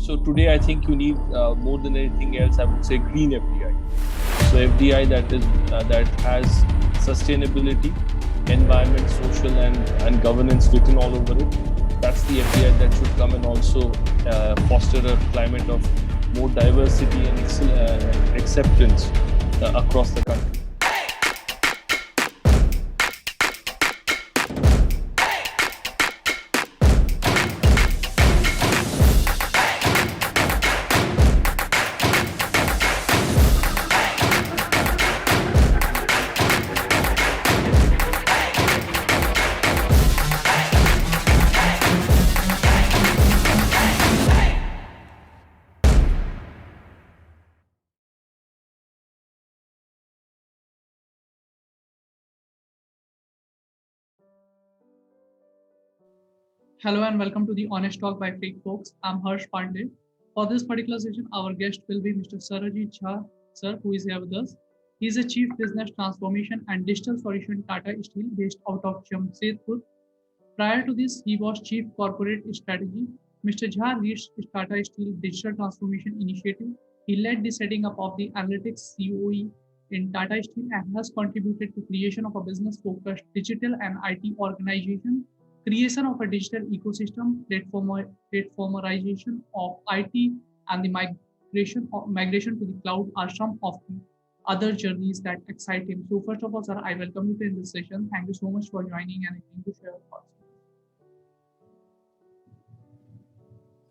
So today, I think you need more than anything else, I would say, green FDI. So FDI that has sustainability, environment, social, and governance written all over it. That's the FDI that should come and also foster a climate of more diversity and acceptance across the country. Hello and welcome to the Honest Talk by Fake Folks. I'm Harsh Pandey. For this particular session, our guest will be Mr. Sarajit Jha, sir, who is here with us. He is a Chief Business Transformation and Digital Solution Tata Steel based out of Jamshedpur. Prior to this, he was Chief Corporate Strategy. Mr. Jha leads Tata Steel Digital Transformation Initiative. He led the setting up of the Analytics COE in Tata Steel and has contributed to creation of a business-focused digital and IT organization, creation of a digital ecosystem, platformatization of IT, and the migration to the cloud are some of the other journeys that excite him. So first of all, sir, I welcome you to in this session. Thank you so much for joining and agreeing to share your thoughts.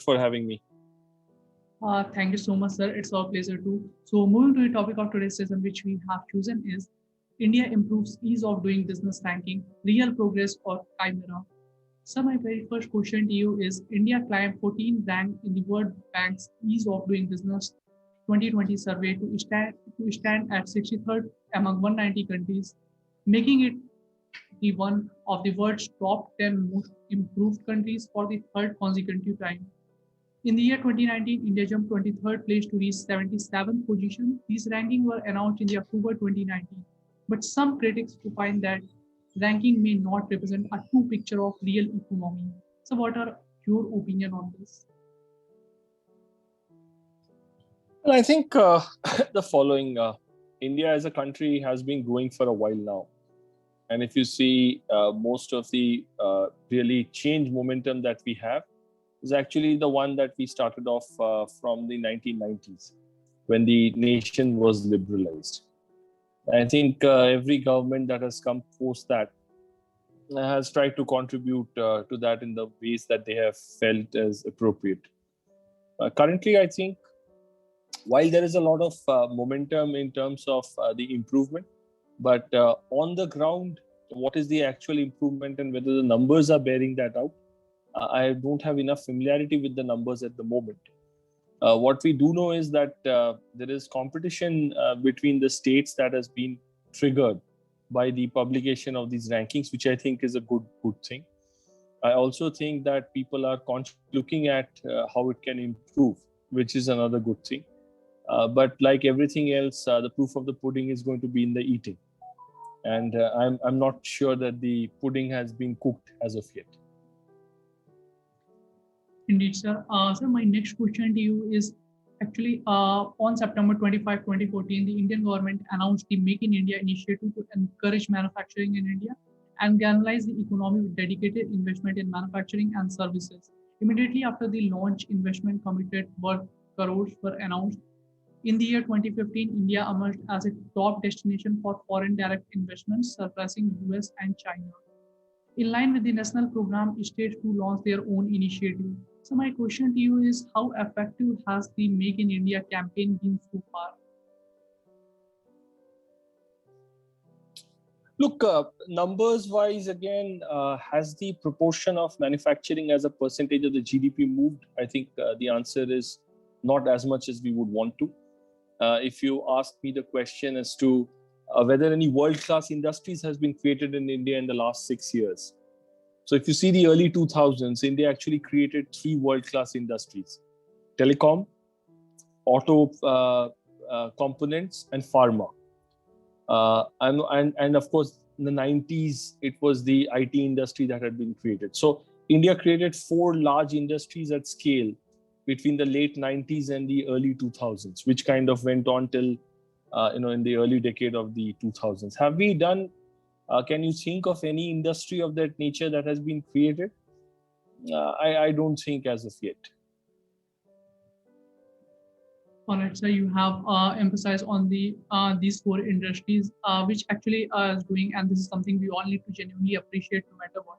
For having me. Thank you so much, sir. It's our pleasure too. So moving to the topic of today's session, which we have chosen is India improves ease of doing business ranking, real progress or chimera. So my very first question to you is India climbed 14th rank in the World Bank's Ease of Doing Business 2020 survey to stand at 63rd among 190 countries, making it the one of the world's top 10 most improved countries for the third consecutive time. In the year 2019, India jumped 23rd place to reach 77th position. These rankings were announced in the October 2019, but some critics find that ranking may not represent a true picture of real economy. So what are your opinion on this? Well, I think the following, India as a country has been growing for a while now. And if you see most of the really change momentum that we have is actually the one that we started off from the 1990s when the nation was liberalized. I think every government that has come post that has tried to contribute to that in the ways that they have felt as appropriate. Currently, I think while there is a lot of momentum in terms of the improvement, but on the ground, what is the actual improvement and whether the numbers are bearing that out? I don't have enough familiarity with the numbers at the moment. What we do know is that there is competition between the states that has been triggered by the publication of these rankings, which I think is a good thing. I also think that people are looking at how it can improve, which is another good thing. But like everything else, the proof of the pudding is going to be in the eating. And I'm not sure that the pudding has been cooked as of yet. Indeed, sir. Sir, my next question to you is actually on September 25, 2014, the Indian government announced the Make in India initiative to encourage manufacturing in India and galvanize the economy with dedicated investment in manufacturing and services. Immediately after the launch, investment committed worth crores were announced. In the year 2015, India emerged as a top destination for foreign direct investments, surpassing US and China. In line with the national program, states to launch their own initiative. So my question to you is, how effective has the Make in India campaign been so far? Look, numbers-wise, again, has the proportion of manufacturing as a percentage of the GDP moved? I think the answer is not as much as we would want to. If you ask me the question as to whether any world-class industries has been created in India in the last 6 years. So if you see the early 2000s, India actually created 3 world-class industries: telecom, auto components, and pharma. And of course, in the 90s, it was the IT industry that had been created. So India created 4 large industries at scale between the late 90s and the early 2000s, which kind of went on till in the early decade of the 2000s. Have we done? Can you think of any industry of that nature that has been created? I don't think as of yet. All right, so you have emphasized on these four industries, which actually is doing, and this is something we all need to genuinely appreciate, no matter what.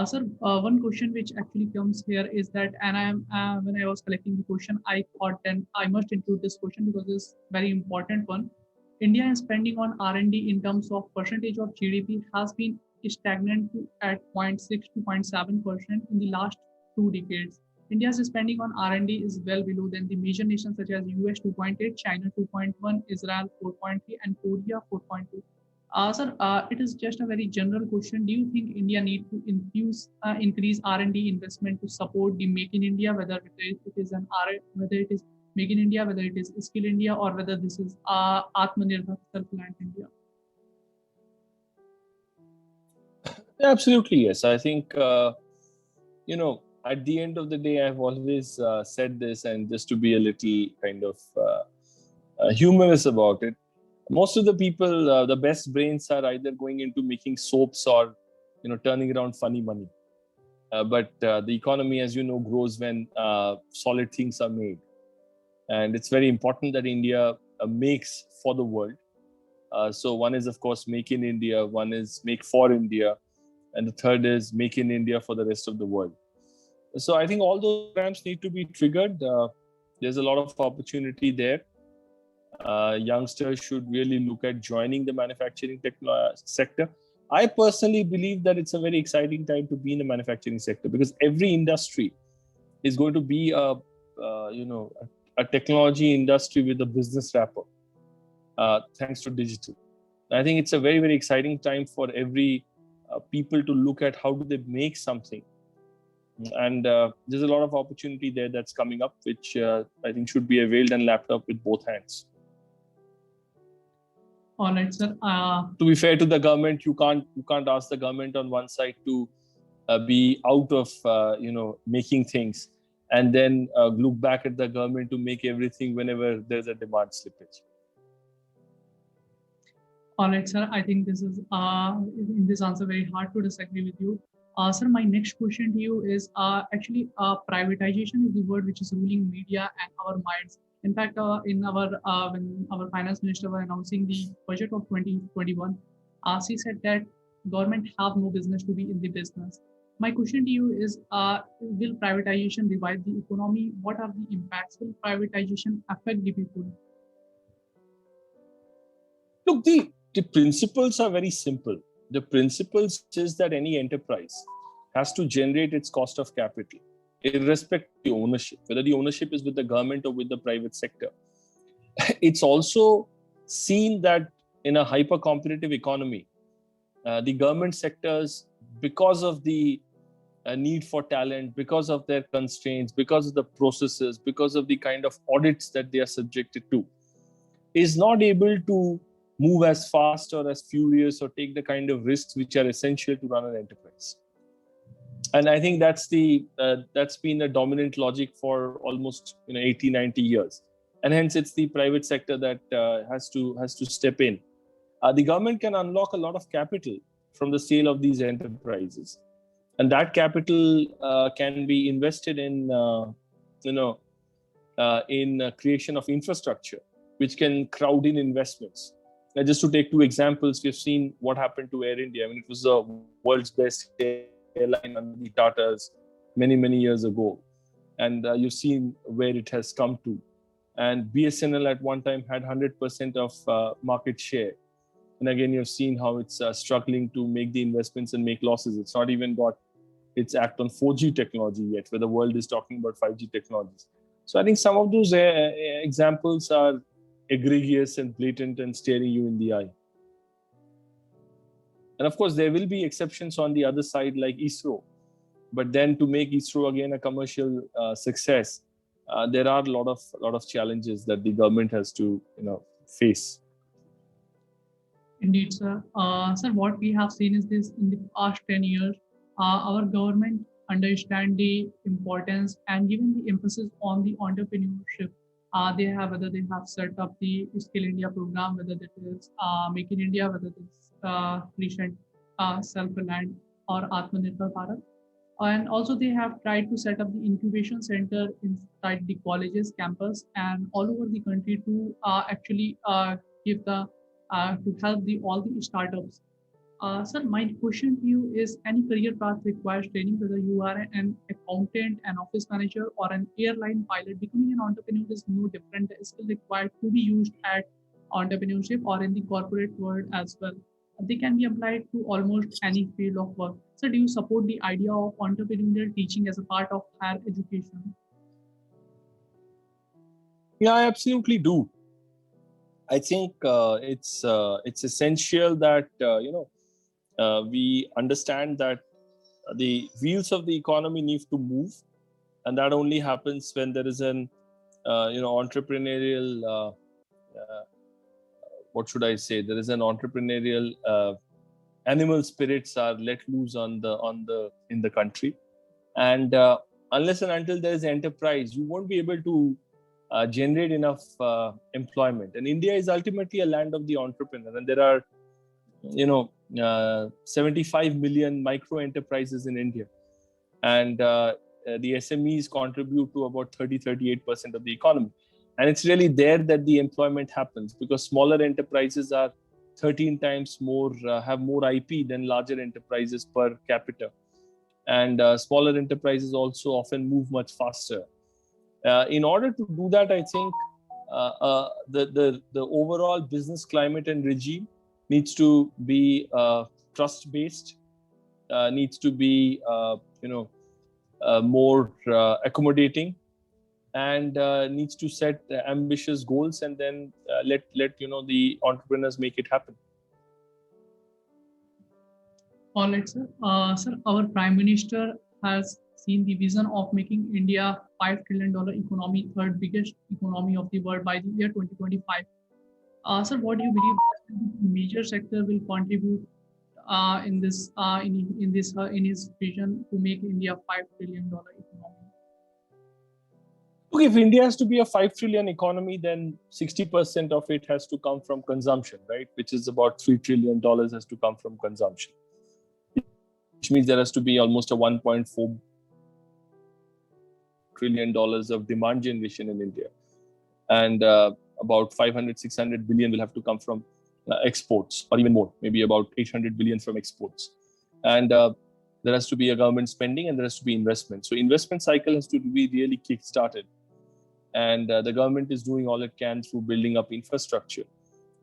Sir, one question which actually comes here is that, and when I was collecting the question, I thought then I must include this question because it's very important one. India is spending on R&D in terms of percentage of GDP has been stagnant at 0.6 to 0.7% in the last 2 decades. India's spending on R&D is well below than the major nations such as US 2.8, China 2.1, Israel 4.3, and Korea 4.2. Sir, it is just a very general question. Do you think India need to increase R&D investment to support the Make in India, whether whether it is Make in India, whether it is Skill India, or whether this is Atmanirbhar Self-Reliant India? Absolutely, yes. I think, at the end of the day, I've always said this, and just to be a little kind of humorous about it, most of the people, the best brains are either going into making soaps or, turning around funny money. But the economy, as you know, grows when solid things are made. And it's very important that India makes for the world. So one is, of course, Make in India, one is Make for India, and the third is Make in India for the rest of the world. So I think all those programs need to be triggered. There's a lot of opportunity there. Youngsters should really look at joining the manufacturing sector. I personally believe that it's a very exciting time to be in the manufacturing sector because every industry is going to be a technology industry with a business wrapper, thanks to digital. I think it's a very, very exciting time for every people to look at how do they make something. And there's a lot of opportunity there that's coming up, which I think should be availed and lapped up with both hands. All right, sir. To be fair to the government, you can't ask the government on one side to be out of making things, and then look back at the government to make everything whenever there's a demand slippage. All right, sir. I think this is in this answer very hard to disagree with you. Sir, my next question to you is actually privatization is the word which is ruling media and our minds. In fact, in our when our finance minister was announcing the budget of 2021, she said that government have no business to be in the business. My question to you is, will privatization revive the economy? What are the impacts? Will privatization affect the people? Look, the principles are very simple. The principles is that any enterprise has to generate its cost of capital, irrespective of the ownership, whether the ownership is with the government or with the private sector. It's also seen that in a hyper-competitive economy, the government sectors, because of the need for talent, because of their constraints, because of the processes, because of the kind of audits that they are subjected to, is not able to move as fast or as furious or take the kind of risks which are essential to run an enterprise. And I think that's been a dominant logic for almost 80, 90 years. And hence it's the private sector that has to step in. The government can unlock a lot of capital from the sale of these enterprises. And that capital can be invested in creation of infrastructure, which can crowd in investments. Now, just to take two examples, we've seen what happened to Air India. I mean, it was the world's best airline under the Tatas many, many years ago. And you've seen where it has come to. And BSNL at one time had 100% of market share. And again, you've seen how it's struggling to make the investments and make losses. It's not even got its act on 4G technology yet, where the world is talking about 5G technologies. So I think some of those examples are egregious and blatant and staring you in the eye. And of course, there will be exceptions on the other side, like ISRO. But then to make ISRO again a commercial success, there are a lot of challenges that the government has to face. Indeed, sir. Sir, what we have seen is this in the past 10 years, our government understand the importance and given the emphasis on the entrepreneurship. They have whether they have set up the Skill India program, whether that is Make in India, whether it's recent Self-Reliant or Atmanirbhar Bharat. And also they have tried to set up the incubation center inside the colleges campus and all over the country to actually give the to help the all the startups. Sir, my question to you is: any career path requires training, whether you are an accountant, an office manager, or an airline pilot. Becoming an entrepreneur is no different. The skill required to be used at entrepreneurship or in the corporate world as well. They can be applied to almost any field of work. So, do you support the idea of entrepreneurial teaching as a part of higher education? Yeah, I absolutely do. I think it's essential that we understand that the wheels of the economy need to move, and that only happens when there is an entrepreneurial what should I say? There is an entrepreneurial animal spirits are let loose on the in the country, and unless and until there is enterprise, you won't be able to generate enough employment. And India is ultimately a land of the entrepreneur, and there are 75 million micro enterprises in India, and the SMEs contribute to about 38% of the economy. And it's really there that the employment happens, because smaller enterprises are 13 times more, have more IP than larger enterprises per capita. And smaller enterprises also often move much faster. In order to do that, I think the overall business climate and regime needs to be trust-based, needs to be more accommodating, and needs to set ambitious goals, and then let the entrepreneurs make it happen. All right, sir. Sir, our Prime Minister has seen the vision of making India $5 trillion economy, third biggest economy of the world by the year 2025. Sir, what do you believe major sector will contribute in this in his vision to make India $5 trillion economy? Look, if India has to be a 5 trillion economy, then 60% of it has to come from consumption, right? Which is about $3 trillion has to come from consumption, which means there has to be almost a $1.4 trillion of demand generation in India. And about 500, 600 billion will have to come from exports, or even more, maybe about 800 billion from exports. And there has to be a government spending, and there has to be investment. So investment cycle has to be really kick-started. And the government is doing all it can through building up infrastructure.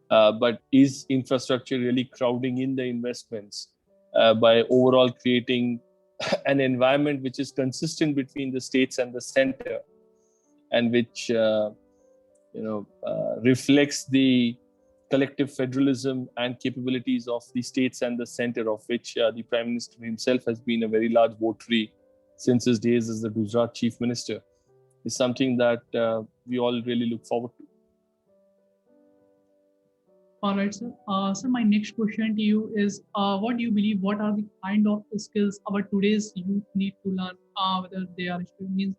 But is infrastructure really crowding in the investments by overall creating an environment which is consistent between the states and the center, and which reflects the collective federalism and capabilities of the states and the center, of which the Prime Minister himself has been a very large votary since his days as the Gujarat Chief Minister, is something that we all really look forward to. All right, sir. Sir, my next question to you is: what do you believe? What are the kind of skills our today's youth need to learn? Whether they are means.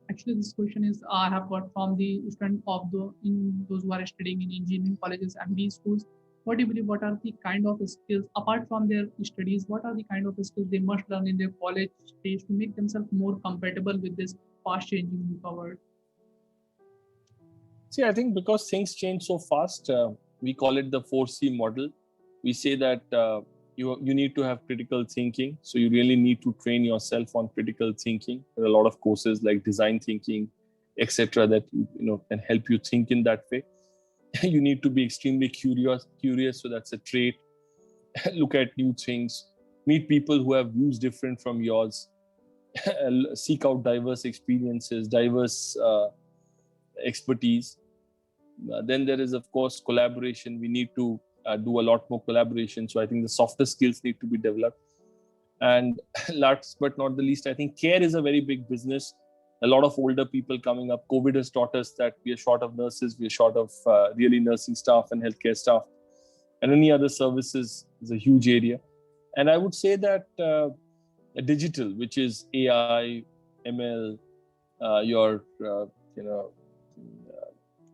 Actually, this question is I have got from the student of those who are studying in engineering colleges and B schools. What do you believe? What are the kind of skills apart from their studies? What are the kind of skills they must learn in their college stage to make themselves more compatible with this fast-changing world? See, I think because things change so fast, we call it the 4C model. We say that you need to have critical thinking. So you really need to train yourself on critical thinking. There are a lot of courses like design thinking, etc., that can help you think in that way. You need to be extremely curious. So that's a trait. Look at new things. Meet people who have views different from yours. Seek out diverse experiences, diverse expertise. Then there is, of course, collaboration. We need to do a lot more collaboration. So I think the softer skills need to be developed. And last but not the least, I think care is a very big business. A lot of older people coming up. COVID has taught us that we are short of nurses. We are short of really nursing staff and healthcare staff. And any other services is a huge area. And I would say that digital, which is AI, ML, your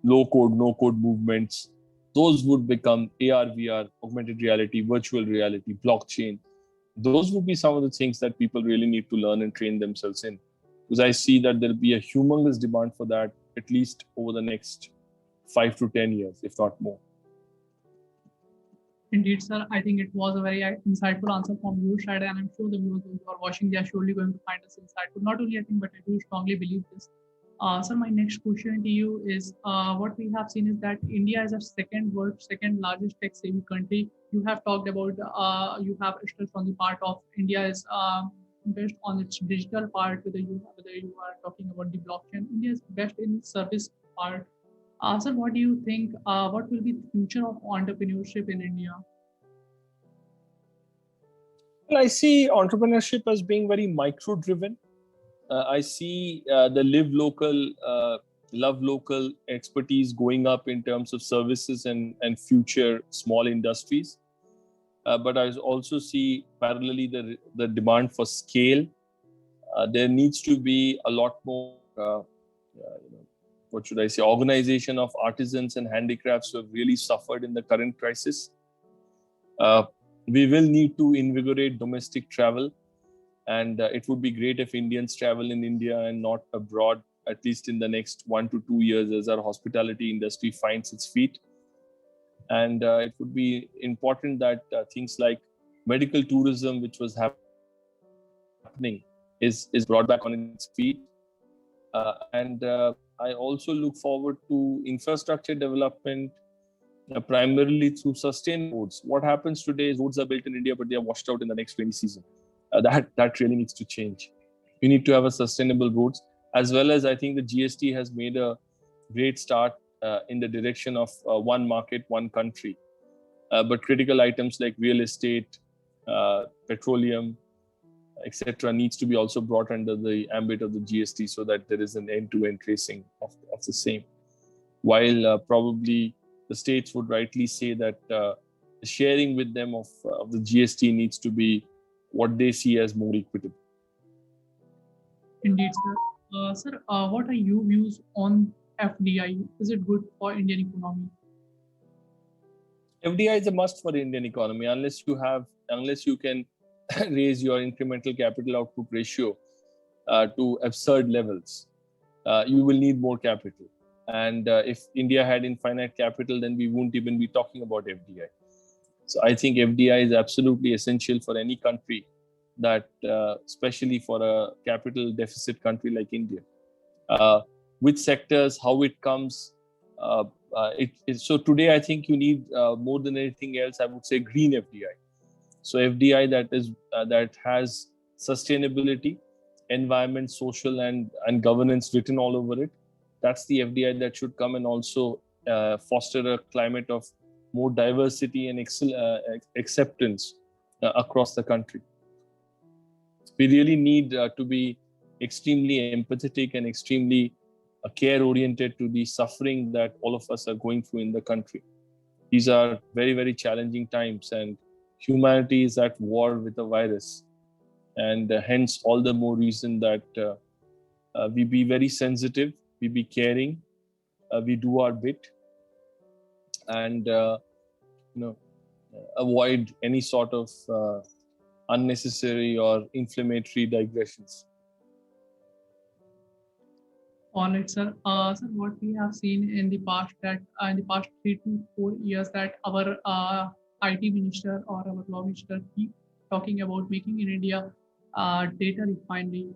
low code, no code movements, those would become AR, VR, augmented reality, virtual reality, blockchain. Those would be some of the things that people really need to learn and train themselves in. Because I see that there'll be a humongous demand for that at least over the next 5 to 10 years, if not more. Indeed, sir. I think it was a very insightful answer from your side, and I'm sure the viewers who are watching, they are surely going to find us insightful. Not only I think, but I do strongly believe this. Sir, my next question to you is: what we have seen is that India is a second largest tech-savvy country. You have talked about, you have stressed on the part of India is best on its digital part. Whether you are talking about the blockchain, India is best in service part. Sir, what do you think? What will be the future of entrepreneurship in India? Well, I see entrepreneurship as being very micro driven. I see the live local, love local expertise going up in terms of services and future small industries. But I also see parallelly the demand for scale. There needs to be a lot more, what should I say, organization of artisans and handicrafts who have really suffered in the current crisis. We will need to invigorate domestic travel. And it would be great if Indians travel in India and not abroad, at least in the next 1 to 2 years, as our hospitality industry finds its feet. And it would be important that things like medical tourism, which was happening, is brought back on its feet. And I also look forward to infrastructure development, primarily through sustainable roads. What happens today is roads are built in India, but they are washed out in the next rainy season. That really needs to change. You need to have a sustainable roads, as well as I think the GST has made a great start in the direction of one market, one country. But critical items like real estate, petroleum, etc., needs to be also brought under the ambit of the GST so that there is an end-to-end tracing of the same. While probably the states would rightly say that the sharing with them of the GST needs to be what they see as more equitable. Indeed, sir. Sir, what are your views on FDI? Is it good for Indian economy? FDI is a must for the Indian economy unless you can raise your incremental capital output ratio to absurd levels. You will need more capital. And if India had infinite capital, then we wouldn't even be talking about FDI. So I think FDI is absolutely essential for any country, that especially for a capital deficit country like India. Which sectors, how it comes. So today, I think you need more than anything else, I would say, green FDI. So FDI that has sustainability, environment, social, and governance written all over it. That's the FDI that should come, and also foster a climate of more diversity and acceptance across the country. We really need to be extremely empathetic and extremely care oriented to the suffering that all of us are going through in the country. These are very, very challenging times, and humanity is at war with a virus. And hence, all the more reason that we be very sensitive, we be caring, we do our bit, and avoid any sort of unnecessary or inflammatory digressions. All right, sir. Sir, what we have seen in the past that in the past 3 to 4 years that our IT minister or our law minister keep talking about making in India data refinery.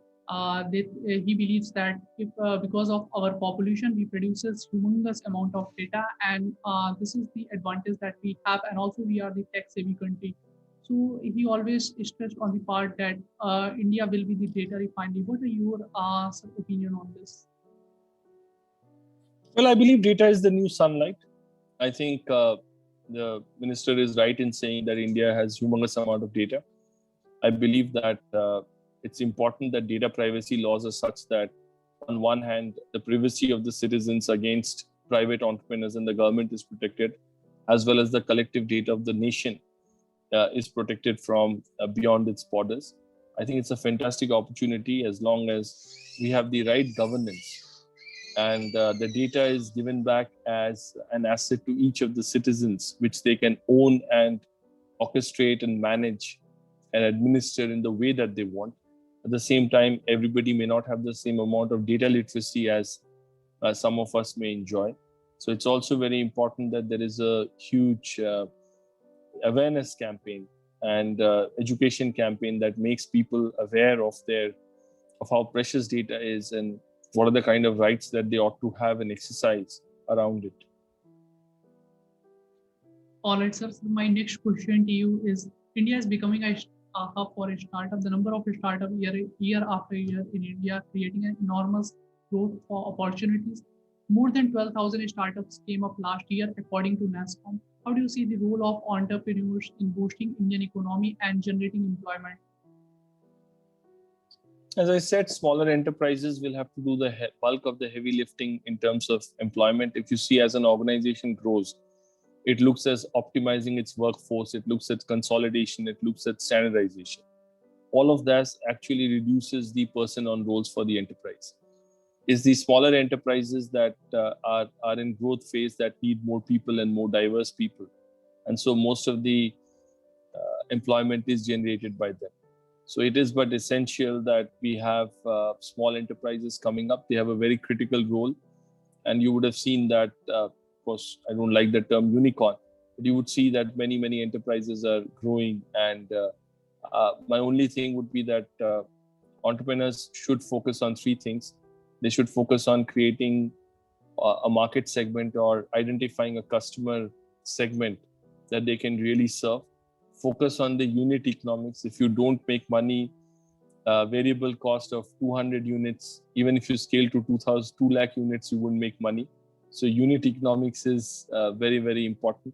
He believes that if because of our population, we produces humongous amount of data, and this is the advantage that we have, and also we are the tech-savvy country. So he always stressed on the part that India will be the data refinery. What are your opinion on this? Well, I believe data is the new sunlight. I think the minister is right in saying that India has humongous amount of data. I believe that it's important that data privacy laws are such that, on one hand, the privacy of the citizens against private entrepreneurs and the government is protected, as well as the collective data of the nation is protected from beyond its borders. I think it's a fantastic opportunity as long as we have the right governance and the data is given back as an asset to each of the citizens, which they can own and orchestrate and manage and administer in the way that they want. At the same time, everybody may not have the same amount of data literacy as some of us may enjoy. So it's also very important that there is a huge awareness campaign and education campaign that makes people aware of how precious data is and what are the kind of rights that they ought to have and exercise around it. All right, sir. So my next question to you is: India is becoming a hub for a startup. The number of startup year after year in India, creating an enormous growth for opportunities. More than 12,000 startups came up last year, according to NASSCOM. How do you see the role of entrepreneurs in boosting Indian economy and generating employment? As I said, smaller enterprises will have to do the bulk of the heavy lifting in terms of employment. If you see, as an organization grows, it looks at optimizing its workforce, it looks at consolidation, it looks at standardization. All of that actually reduces the person on roles for the enterprise. It's the smaller enterprises that are in growth phase that need more people and more diverse people. And so most of the employment is generated by them. So it is but essential that we have small enterprises coming up. They have a very critical role. And you would have seen that, of course, I don't like the term unicorn, but you would see that many enterprises are growing. And my only thing would be that entrepreneurs should focus on three things. They should focus on creating a market segment or identifying a customer segment that they can really serve. Focus on the unit economics. If you don't make money, variable cost of 200 units, even if you scale to 2 lakh units, you wouldn't make money. So unit economics is very important.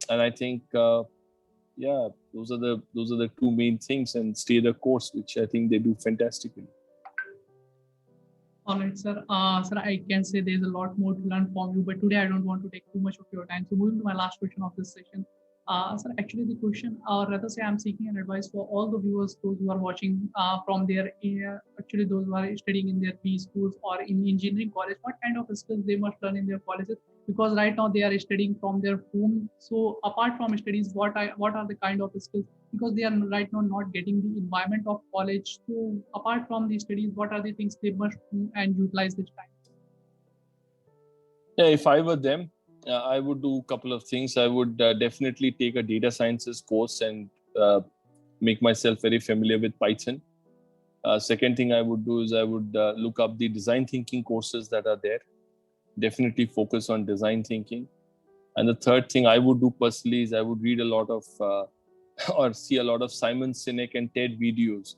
And I think, those are the two main things, and stay the course, which I think they do fantastically. All right, sir. Sir, I can say there's a lot more to learn from you, but today I don't want to take too much of your time. So moving to my last question of this session. Sir, actually the question, or rather say I'm seeking an advice for all the viewers, those who are watching from their, actually those who are studying in their B schools or in engineering college, what kind of skills they must learn in their colleges? Because right now they are studying from their home. So apart from studies, what are the kind of skills? Because they are right now not getting the environment of college. So apart from the studies, what are the things they must do and utilize this time? Yeah, if I were them, I would do a couple of things. I would definitely take a data sciences course and make myself very familiar with Python. Second thing I would do is I would look up the design thinking courses that are there. Definitely focus on design thinking. And the third thing I would do personally is I would read a lot of or see a lot of Simon Sinek and TED videos,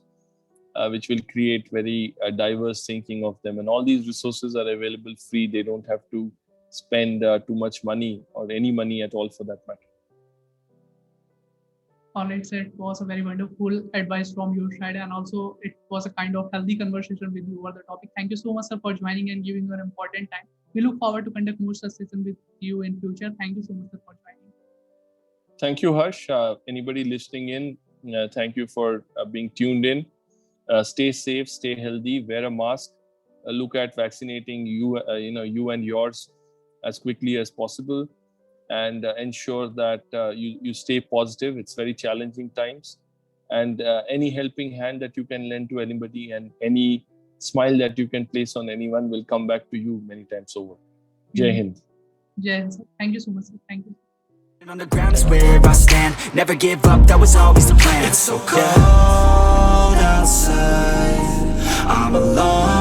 which will create very diverse thinking of them. And all these resources are available free. They don't have to spend too much money or any money at all for that matter. All right, sir. It was a very wonderful advice from your side, and also it was a kind of healthy conversation with you over the topic. Thank you so much, sir, for joining and giving your important time. We look forward to conduct more such sessions with you in future. Thank you so much, sir, for joining. Thank you, Harsh. Anybody listening in, thank you for being tuned in. Stay safe, stay healthy, wear a mask. Look at vaccinating you and yours as quickly as possible, and ensure that you stay positive. It's very challenging times, and any helping hand that you can lend to anybody and any smile that you can place on anyone will come back to you many times over. Jai Hind. Jai Hind, sir. Thank you so much, sir. Thank you. On the ground is where I stand. Never give up, that was always the plan. It's so cold outside, I'm alone.